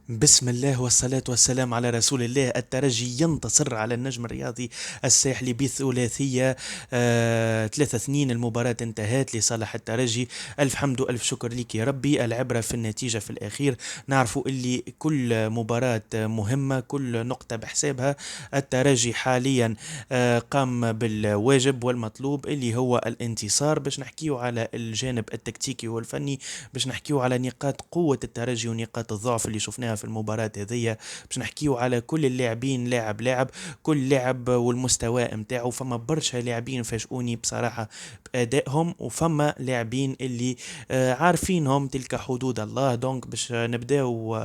بسم الله والصلاة والسلام على رسول الله. الترجي ينتصر على النجم الرياضي الساحلي بثلاثية 3-2. المباراة انتهت لصالح الترجي. ألف حمد وألف شكر لك يا ربي. العبرة في النتيجة في الأخير. نعرفوا اللي كل مباراة مهمة، كل نقطة بحسابها. الترجي حاليا قام بالواجب والمطلوب اللي هو الانتصار. باش نحكيو على الجانب التكتيكي والفني، باش نحكيو على نقاط قوة الترجي ونقاط الضعف اللي شفناها في المباراة هذية. باش نحكيو على كل اللاعبين لاعب كل لاعب والمستوى متاعه. فما برشا لاعبين فاجئوني بصراحة بأدائهم، وفما لاعبين اللي عارفينهم تلك حدود الله. دونك باش نبداو،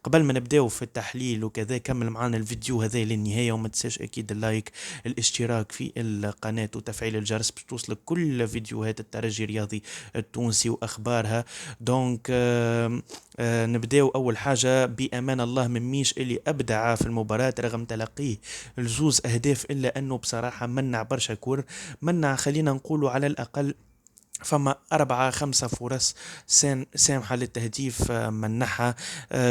قبل ما نبداو في التحليل وكذا، كمل معنا الفيديو هذا للنهاية، وما تنساش اكيد اللايك، الاشتراك في القناة وتفعيل الجرس باش توصلك كل فيديوهات الترجي الرياضي التونسي واخبارها. دونك نبداو اول حاجه بامان الله من ميش اللي ابدع في المباراه رغم تلقيه الجوز اهداف، الا انه بصراحه منع برشا كور. منع، خلينا نقولوا على الاقل فما 4 5 فرص سامحة للتهديف منحها.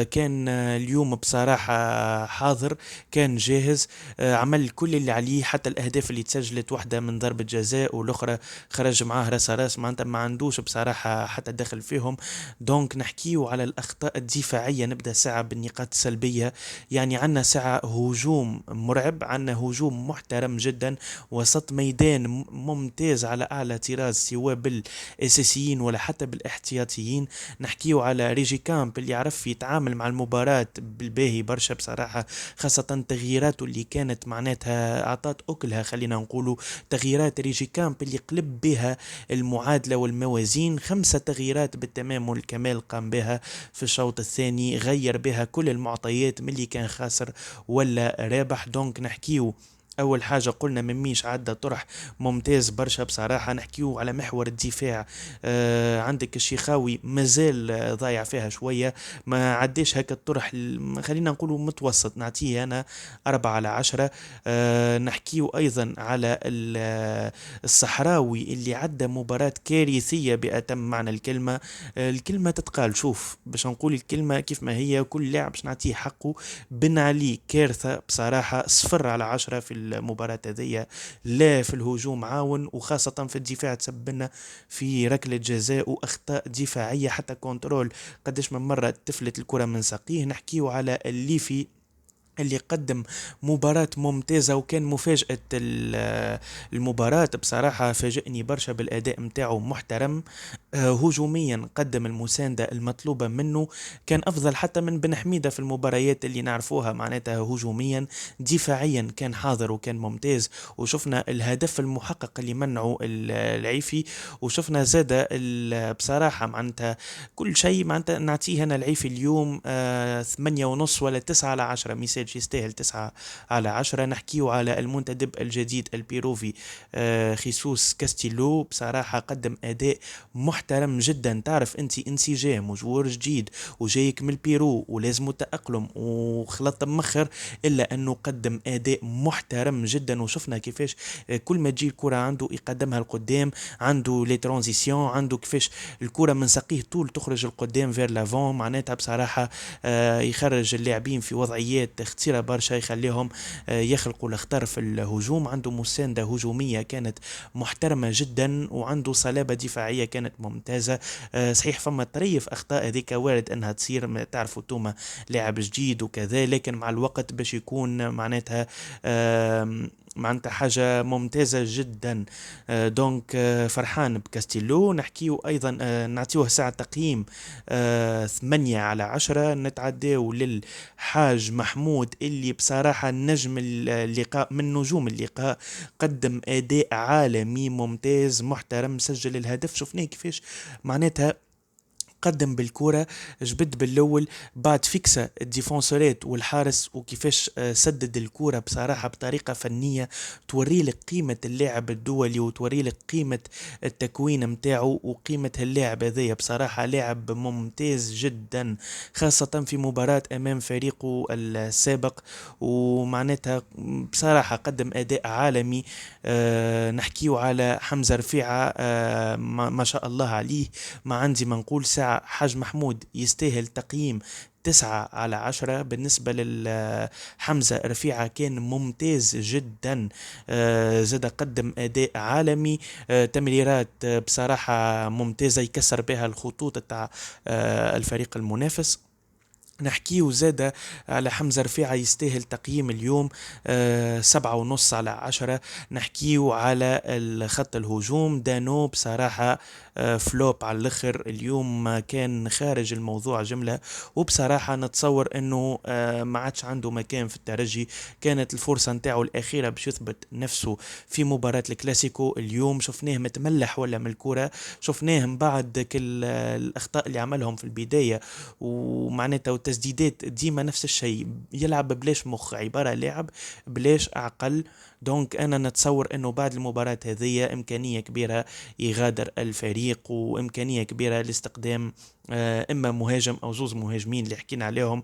كان اليوم بصراحة حاضر، كان جاهز. عمل كل اللي عليه، حتى الأهداف اللي تسجلت واحدة من ضربة جزاء والأخرى خرج معاه راس معناتها ما عندوش بصراحة حتى دخل فيهم. دونك نحكيو على الأخطاء الدفاعية. نبدأ ساعة بالنقاط السلبية. يعني عنا ساعة هجوم مرعب، عنا هجوم محترم جدا، وسط ميدان ممتاز على أعلى طراز، سواء بالأساسيين ولا حتى بالاحتياطيين. نحكيو على ريجي كامب اللي يعرف يتعامل مع المباراة بالباهي برشا بصراحة، خاصة تغييراته اللي كانت معناتها أعطت أكلها. خلينا نقولوا تغييرات ريجي كامب اللي قلب بها المعادلة والموازين. 5 تغييرات بالتمام والكمال قام بها في الشوط الثاني، غير بها كل المعطيات من اللي كان خاسر ولا رابح. دونك نحكيو اول حاجه قلنا مميش عدى طرح ممتاز برشا بصراحه. نحكيو على محور الدفاع. عندك الشيخاوي مازال ضايع فيها شويه، ما عديش هكا الطرح خلينا نقولوا متوسط، نعطيه انا 4/10. نحكيو ايضا على الصحراوي اللي عدى مباراة كارثية بأتم معنى الكلمة. الكلمة تتقال، شوف باش نقول الكلمة كيف ما هي، كل لاعب باش نعطيه حقه. بن علي كارثة بصراحة، 0/10 في المباراة هذية. لا في الهجوم عاون، وخاصة في الدفاع تسبنا في ركلة جزاء وأخطاء دفاعية، حتى كنترول قديش من مرة تفلت الكرة من ساقيه. نحكيه على الليفي اللي قدم مباراة ممتازة، وكان مفاجأة المباراة بصراحة. فاجئني برشا بالأداء متاعه، محترم. هجوميا قدم المساندة المطلوبة منه، كان أفضل حتى من بن حميدة في المباريات اللي نعرفوها معناتها. هجوميا دفاعيا كان حاضر وكان ممتاز، وشفنا الهدف المحقق اللي منعه العيفي. وشفنا زاد بصراحة معناتها كل شيء معناتها نعطيه أنا العيفي اليوم 8.5 ولا 9/10. ميساج يستاهل 9/10. نحكيه على المنتدب الجديد البيروفي خيسوس كاستيلو. بصراحة قدم أداء محترم جدا. تعرف انت انسجام وجوار جديد وجايك من البيرو ولازم التأقلم وخلط مخر، الا انه قدم اداء محترم جدا. وشفنا كيفاش كل ما تجي الكرة عنده يقدمها لقدام، عنده لي ترانزيسيون، عنده كيفاش الكرة من ساقيه طول تخرج القدام فير لافون. معناتها بصراحة يخرج اللاعبين في وضعيات خطيرة برشا، يخليهم يخلقوا الاخطار في الهجوم. عنده مساندة هجومية كانت محترمة جدا، وعنده صلابة دفاعية كانت ممتازة. صحيح فما طريف أخطاء هذيك وارد أنها تصير، تعرفوا توما لاعب جديد وكذا، لكن مع الوقت باش يكون معناتها معناتها حاجة ممتازة جدا. دونك فرحان بكاستيلو. نحكيه أيضا نعطيه ساعة تقييم 8/10. نتعداو للحاج محمود اللي بصراحة نجم اللقاء من نجوم اللقاء. قدم أداء عالمي ممتاز محترم، سجل الهدف، شفناه كيفاش معناتها قدم بالكرة، جبد بالاول بعد فيكسا الديفونسورات والحارس، وكيفاش سدد الكرة بصراحة بطريقة فنية توري لك قيمة اللاعب الدولي، وتوري لك قيمة التكوين متاعه وقيمة اللاعب هذايا. بصراحة لاعب ممتاز جدا، خاصة في مباراة امام فريقه السابق. ومعناتها بصراحة قدم اداء عالمي. نحكيه على حمزة رفيعة ما شاء الله عليه. ما عندي ما نقول، ساعة حاج محمود يستاهل تقييم 9/10. بالنسبة لحمزة رفيعة كان ممتاز جدا، زاد قدم أداء عالمي، تمريرات بصراحة ممتازة يكسر بها الخطوط تاع الفريق المنافس. نحكيه زادة على حمزة رفيعة يستاهل تقييم اليوم 7.5/10. نحكيه على خط الهجوم، دانو بصراحة فلوب على الاخر اليوم، كان خارج الموضوع جملة، وبصراحة نتصور انه ما عادش عنده مكان في الترجي. كانت الفرصة نتاعو الأخيرة باش يثبت نفسه في مباراة الكلاسيكو. اليوم شفناه متملح ولا من الكرة، شفناه من بعد كل الأخطاء اللي عملهم في البداية، ومعناتها والتسديدات ديما نفس الشيء، يلعب بلاش مخ، عبارة لاعب بلاش عقل. دونك انا نتصور انه بعد المباراة هذه امكانية كبيرة يغادر الفريق، وامكانية كبيرة لاستقدام اما مهاجم او زوز مهاجمين اللي حكينا عليهم.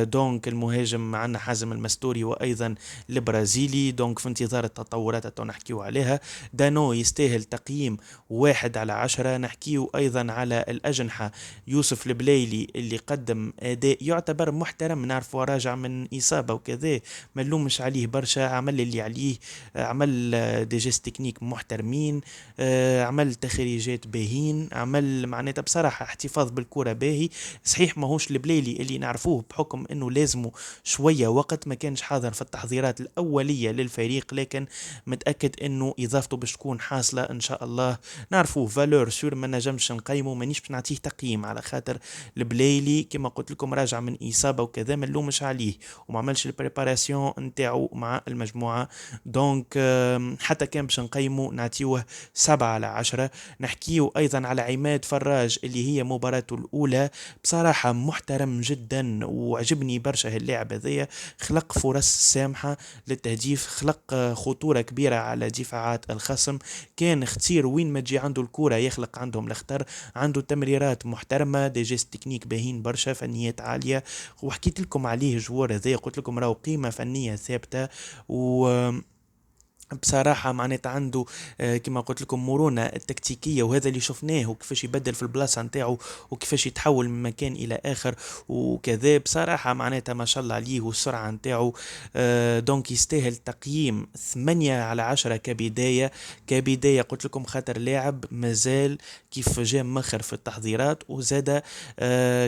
دونك المهاجم معنا حازم المستوري وايضا البرازيلي، دونك في انتظار التطورات اللي نحكيو عليها. دانو يستاهل تقييم 1/10. نحكيو ايضا على الاجنحة، يوسف البلايلي اللي قدم اداء يعتبر محترم، نعرفه راجع من اصابة وكذا، ما نلومش عليه برشا، عمل اللي عليه، عمل دي جيست تكنيك محترمين، عمل تخريجات باهين، عمل معناتها بصراحة احتفاظ بالكرة باهي. صحيح ماهوش البليلي اللي نعرفوه بحكم انه لازمه شوية وقت، ما كانش حاضر في التحضيرات الأولية للفريق، لكن متأكد انه اضافته باش تكون حاصلة ان شاء الله. نعرفوه فالور سور، ما نجمش نقيمه، مانيش باش نعطيه تقييم على خاطر البلايلي كما قلت لكم راجع من إصابة وكذا، ما نلومش عليه وما عملش البريباراسيون نتاعو مع المجموعة. دونك حتى كان باش نقيمه نعطيوه 7/10. نحكيه أيضا على عماد فراج اللي هي مباراته الأولى، بصراحة محترم جدا وعجبني برشا هاللاعب هذايا، خلق فرص سامحة للتهديف، خلق خطورة كبيرة على دفاعات الخصم، كان اختير وين ما تجي عنده الكرة يخلق عندهم الاخطر، عنده تمريرات محترمة، دي جيست تكنيك باهين برشا، فنيات عالية. وحكيت لكم عليه جوار هذا، قلت لكم راهو قيمة فنية ثابتة، و بصراحة معناتها عنده كما قلت لكم مرونة التكتيكية، وهذا اللي شفناه، وكيفاش يبدل في البلاصة نتاعو، وكيفاش يتحول من مكان إلى آخر وكذا. بصراحة معناتها ما شاء الله عليه، والسرعة نتاعو دونك يستاهل تقييم 8/10 كبداية. كبداية قلت لكم خاطر لاعب مازال كيف جاء مخر في التحضيرات، وزاد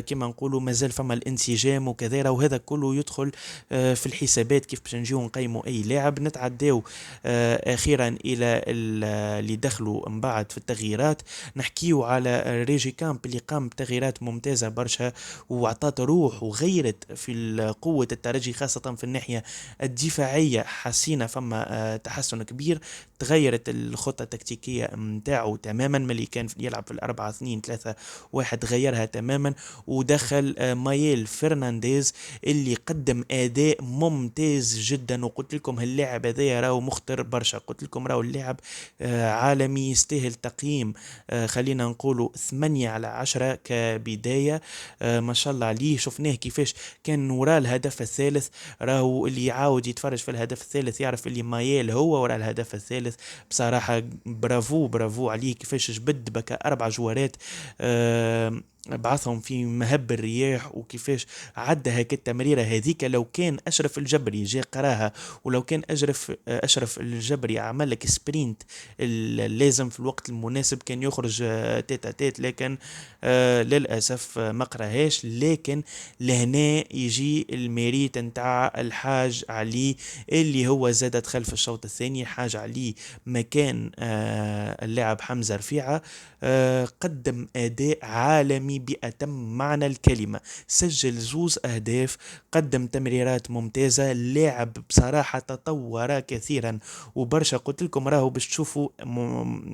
كما نقولوا مازال فما الانسجام وكذا، وهذا كله يدخل في الحسابات كيف باش نجيو نقيموا أي لاعب. نتعداو اخيرا الى اللي دخلوا من بعد في التغييرات. نحكيو على ريجي كامب اللي قام بتغييرات ممتازة برشا، وعطات روح وغيرت في قوة الترجي، خاصة في الناحية الدفاعية حسينا فما تحسن كبير. تغيرت الخطة التكتيكية متاعه تماما، من اللي كان يلعب في 4-2-3-1 غيرها تماما، ودخل مايل فرنانديز اللي قدم اداء ممتاز جدا. وقلت لكم هاللاعب هذا راهو مخطر برشا، قلت لكم راهو اللاعب عالمي يستاهل تقييم خلينا نقولوا 8/10 كبداية. ما شاء الله عليه، شفناه كيفاش كان وراء الهدف الثالث، راهو اللي يعاود يتفرج في الهدف الثالث يعرف اللي مايل هو وراء الهدف الثالث. بصراحة برافو برافو عليه، كيفاش جبد بك 4 جوارات بعثهم في مهب الرياح، وكيفاش عدى هيك التمريرة هذيك. لو كان أشرف الجبري جاء قراها، ولو كان أشرف الجبري عمل لك سبرينت اللازم في الوقت المناسب، كان يخرج تيتا تيت، لكن للأسف ما قراهاش. لكن لهنا يجي الميريت نتاع الحاج علي اللي هو زاد دخل في الشوط الثاني. حاج علي مكان اللاعب حمزة رفيعة، قدم أداء عالمي بأتم معنى الكلمة، سجل 2 أهداف، قدم تمريرات ممتازة، اللاعب بصراحة تطور كثيرا وبرشا. قلت لكم راهو باش تشوفوا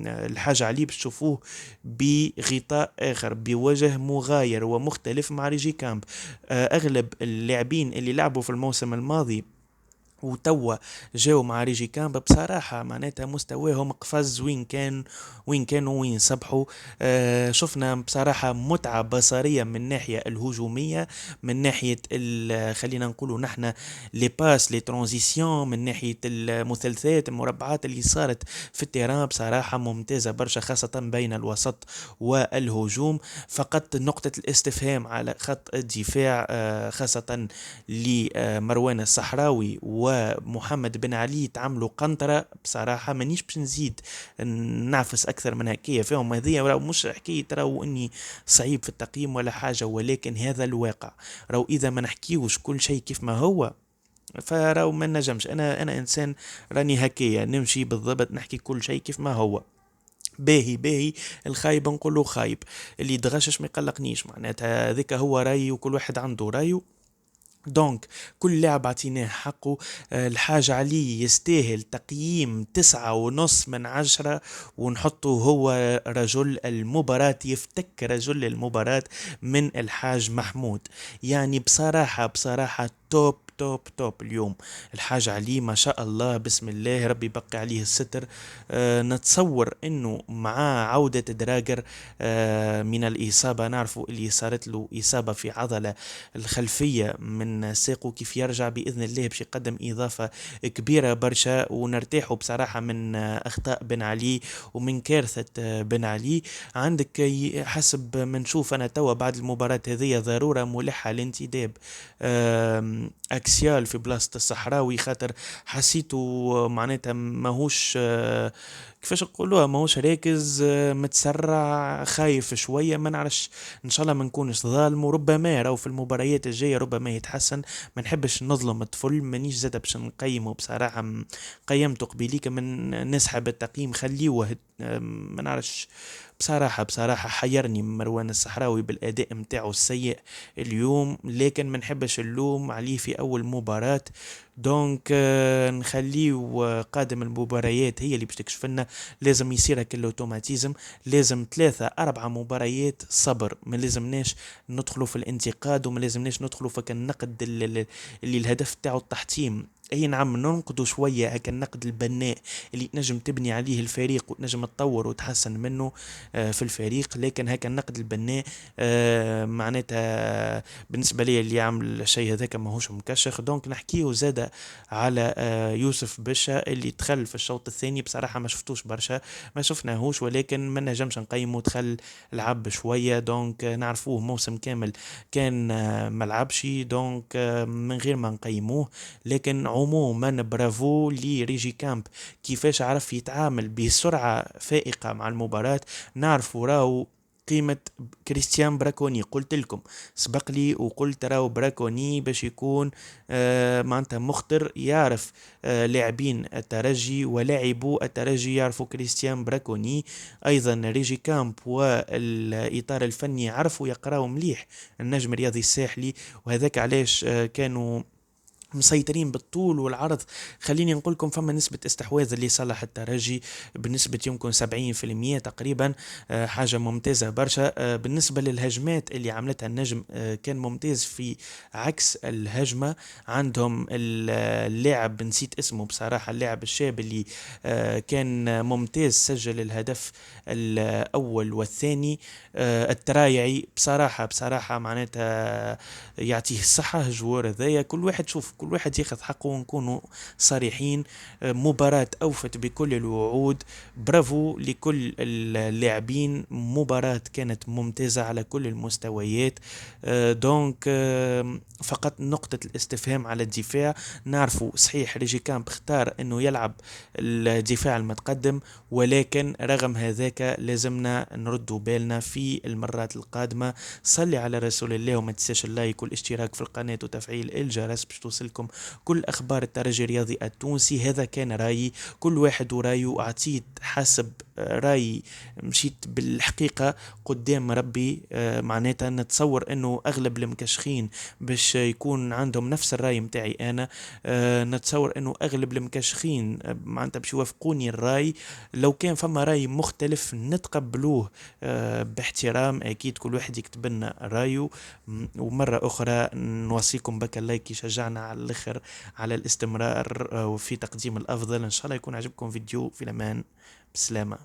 الحاجة عليه، باش تشوفوه بغطاء آخر، بوجه مغاير ومختلف مع ريجي كامب. أغلب اللاعبين اللي لعبوا في الموسم الماضي وتوا جاو مع ريجي كامب بصراحة معناتها مستواهم قفز وين كانوا وين صبحوا. شفنا بصراحة متعة بصرية من الناحية الهجومية، من ناحية خلينا نقولوا نحن لي باس لي ترانزيسيون، من ناحية المثلثات المربعات اللي صارت في التيران بصراحة ممتازة برشا، خاصة بين الوسط والهجوم. فقط نقطة الاستفهام على خط الدفاع، خاصة لمروان الصحراوي ومحمد بن علي، تعملوا قنطرة بصراحة. مانيش باش نزيد نعفس أكثر من هكية فيهم، هذه راهو مش حكاية راهو إني صعيب في التقييم ولا حاجة، ولكن هذا الواقع. راهو إذا ما نحكيوش كل شيء كيف ما هو فراهو ما نجمش. أنا إنسان راني هكية نمشي بالضبط، نحكي كل شيء كيف ما هو. باهي باهي، الخايب نقوله خايب، اللي يتغشش ما يقلقنيش، معناتها ذيك هو رأي وكل واحد عنده رأيه. دونك كل لاعب عطيناه حقه. الحاجة عليه يستاهل تقييم 9.5 من 10، ونحطه هو رجل المباراة، يفتك رجل المباراة من الحاج محمود. يعني بصراحة توب توب توب اليوم. الحاج علي ما شاء الله بسم الله ربي يبقي عليه الستر. نتصور انه مع عودة دراجر من الإصابة، نعرفوا اللي صارت له إصابة في عضلة الخلفية من ساقه، كيف يرجع بإذن الله باش يقدم إضافة كبيرة برشا، ونرتاحوا بصراحة من أخطاء بن علي ومن كارثة بن علي. عندك حسب ما نشوف أنا توا بعد المباراة هذه ضرورة ملحة لانتداب أكسيال في بلاصة الصحراوي، خاطر حسيته معناتها ماهوش كيفاش نقولوها، ماهوش راكز، متسرع، خايف شوية، ما نعرفش. ان شاء الله ما نكونش ظالم، وربما راهو في المباريات الجاية ربما يتحسن. ما نحبش نظلم الطفل، مانيش زاد باش نقيمه بصراحة. قيمته قبيليك من نسحب التقييم خليه ما نعرفش. بصراحة حيرني مروان الصحراوي بالأداء متاعه السيء اليوم، لكن ما نحبش اللوم عليه في أول مباراة. دونك نخليه قادم المباريات هي اللي باش تكشف لنا. لازم يصير هكا الاوتوماتيزم، لازم 3 4 مباريات صبر، ما لازمناش ندخلوا في الانتقاد، وما لازمناش ندخلوا في النقد اللي الهدف تاعو التحطيم. اي نعم ننقدوا شوية هكا النقد البناء اللي تنجم تبني عليه الفريق وتنجم تطور وتحسن منه في الفريق، لكن هكا النقد البناء معناتها بالنسبة لي اللي يعمل الشيء هذاك ماهوش مكشخ. دونك نحكيه زادة على يوسف بشا اللي دخل في الشوط الثاني، بصراحة ما شفتوش برشا، ما شفناهوش، ولكن ما نجمش نقيمه، دخل لعب شوية. دونك نعرفوه موسم كامل كان ملعبش، دونك من غير ما نقيموه. لكن عموما برافو لريجي كامب، كيفاش عرف يتعامل بسرعة فائقة مع المباراة. نعرفوا راهو قيمة كريستيان براكوني، قلت لكم سبق لي وقلت راهو براكوني باش يكون معناتها مخطر، يعرف لاعبين الترجي ولاعبوا الترجي يعرفوا كريستيان براكوني. ايضا ريجي كامب والاطار الفني عرفوا يقراوا مليح النجم الرياضي الساحلي، وهذاك علاش كانوا مسيطرين بالطول والعرض. خليني نقول لكم فما نسبة استحواذ لصالح الترجي بنسبة يمكن 70% تقريبا، حاجة ممتازة برشا. بالنسبة للهجمات اللي عملتها النجم كان ممتاز، في عكس الهجمة عندهم اللاعب نسيت اسمه بصراحة، اللاعب الشاب اللي كان ممتاز، سجل الهدف الأول والثاني، الترايعي. بصراحة معناتها يعطيه الصحة جوار هذايا. كل واحد شوف كل واحد ياخذ حقه ونكونوا صريحين. مباراة أوفت بكل الوعود، برافو لكل اللاعبين، مباراة كانت ممتازة على كل المستويات. دونك فقط نقطة الاستفهام على الدفاع. نعرفوا صحيح ريجي كامب اختار انه يلعب الدفاع المتقدم، ولكن رغم هذاك لازمنا نردوا بالنا في المرات القادمة. صلي على رسول الله، وما تنساش اللايك والاشتراك في القناة وتفعيل الجرس باش توصلكم كل اخبار الترجي الرياضي التونسي. هذا كان رايي، كل واحد ورايه، اعطيت حسب راي مشيت بالحقيقة قدام ربي. معناتها نتصور انه اغلب المكشخين باش يكون عندهم نفس الراي متاعي انا. نتصور انه اغلب المكشخين معناتها باش يوافقوني الراي. لو كان فما راي مختلف نتقبلوه باحترام، اكيد كل واحد يكتب لنا رايه. ومرة اخرى نوصيكم بك اللايك يشجعنا على الاخر على الاستمرار وفي تقديم الافضل. ان شاء الله يكون عجبكم فيديو. في الامان، بسلامة.